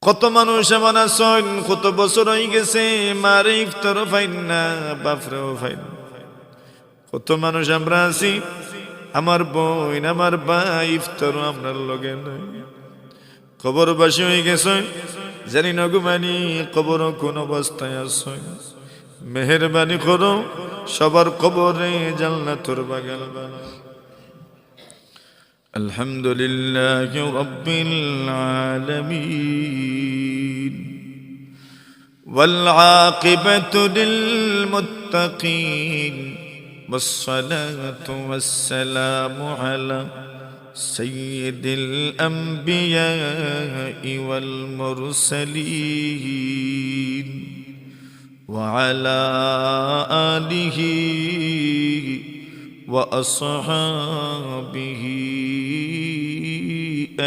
কত মানুষ এমন আছেন কত বছর হয়ে গেছে মারে ইফতারও পাইন না বাপরেও পাইন। কত মানুষ আমরা আছি আমার বোন আমার ভাই ইফতারও আপনার লগে নাই। কবরবাসী হয়ে গেছে জানি না গুমানি কবর কোন অবস্থায় আছে। মেহেরবানি করো সবার কবরে জান্নাতুর বাগান বানাও। আলহামদুলিল্লাহি রাব্বিল আলামিন ওয়াল আকিবাতু লিল মুত্তাকিন ওয়াসসালাতু ওয়াসসালামু আলা সাইয়্যিদিল আমবিয়াই ওয়াল মুরসালিন ওয়া আলা আলিহি وأصحابه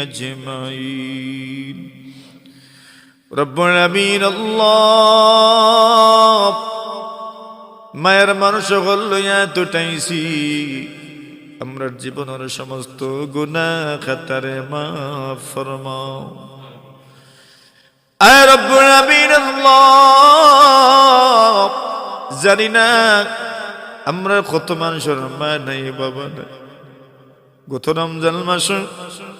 أجمعين رب العالمين الله মায়ের মানুষ লইয়া তুটাইছি আমরা জীবনের সমস্ত গুনাহ খাতারে মাফ ফরমাও। আয় রব্বুল আলামিন আল্লাহ জানি না আমরা কত মানুষের মা নাই বাবা নাই। গত রমজান মাসে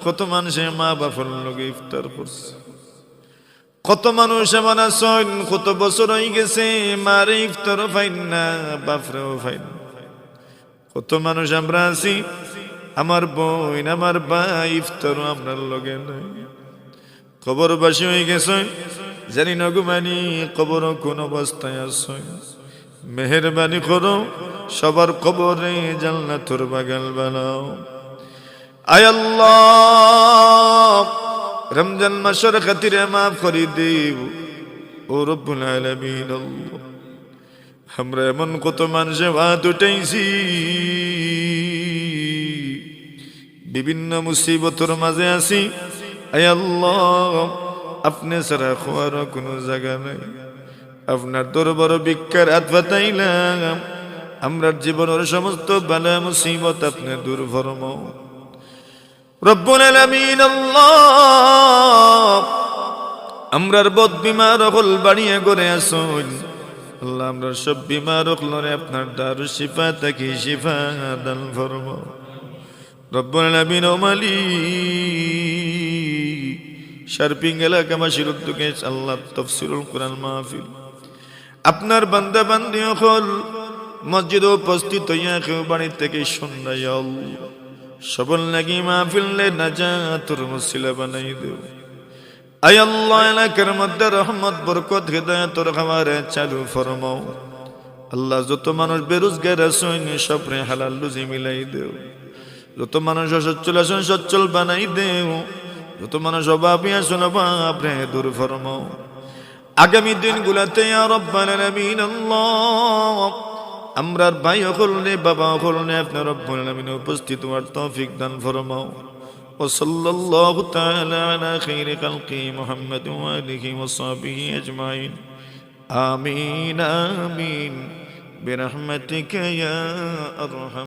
কত মানুষের মা বাবার লগে ইফতার করছে। কত মানুষ এমন আছেন কত বছর হয়ে গেছে মারে ইফতারও পাইন না বাপরেও পাইন। কত মানুষ আমরা আছি আমার বোন আমার ভাই ইফতারও আপনার লগে নাই। কবরবাসী হয়ে গেছে জানি না গুমানি কবর কোন অবস্থায় আছে। মেহেরবানি করো সবার কবরে জান্নাতুর বাগান বানাও। আয় আল্লাহ রমজান মাসের খাতিরে মাফ করে দেব ও রব্বুল আলামিন। আল্লাহ আমরা এমন কত মানুষে হাত উঠাইছি বিভিন্ন মুসিবতের মাঝে আছি। আয় আল্লাহ আপনি ছাড়া খোয়ার কোনো জায়গা নাই। আপনার দরবার ভিক্ষার হাত পাতাইলাম আমরা জীবনের সমস্ত বালা মুসিবত আপনি দূর ফরমাও রব্বুল আলামিন। আল্লাহ আমরার বদ বিমার হল বাড়িয়ে করে আসুন আল্লাহ আমরা সব বিমার হলরে আপনার দারু শিফা তাকে শিফা দান ফরমাও রব্বুল আলামিন। ও মালিক শারপিং এলাকাবাসীর উদ্যোগে আল্লাহ তাফসীরুল কোরআন মাহফিল আপনার বান্দা বান্দি হল মসজিদে উপস্থিত হইয়া কেউ বাড়ি থেকে সন্ধ্যায় সবল লাগি মাহফিলে নাজাতুর মুসিলা বানাই দেও। আয় আল্লাহ এলাকার মধ্যে রহমত বরকত হিদায়াতের খাবারে চালু ফরমাও আল্লাহ। যত মানুষ বেরোজগার আছেন সবরে হালাল রুজি মিলাই দেও। যত মানুষ অসচ্ছল আছেন সচ্ছল বানাই দেও। যত মানুষ অভাবী আছেন অভাব রে দূর ফরমাও। আগামী দিনগুলাতে ইয়া রব্বাল আলামিন আল্লাহ আমরার ভাই হলনে বাবা হলনে আপনার রব্বুল আলামিন উপস্থিত হওয়ার তৌফিক দান ফরমাও। ওয়া সাল্লাল্লাহু তাআলা আলা খাইরি খালকি মুহাম্মাদ ওয়া আলিহি ওয়া সাহবিহি আজমাইন আমিন আমিন বিরহমাতিকা ইয়া আরহাম।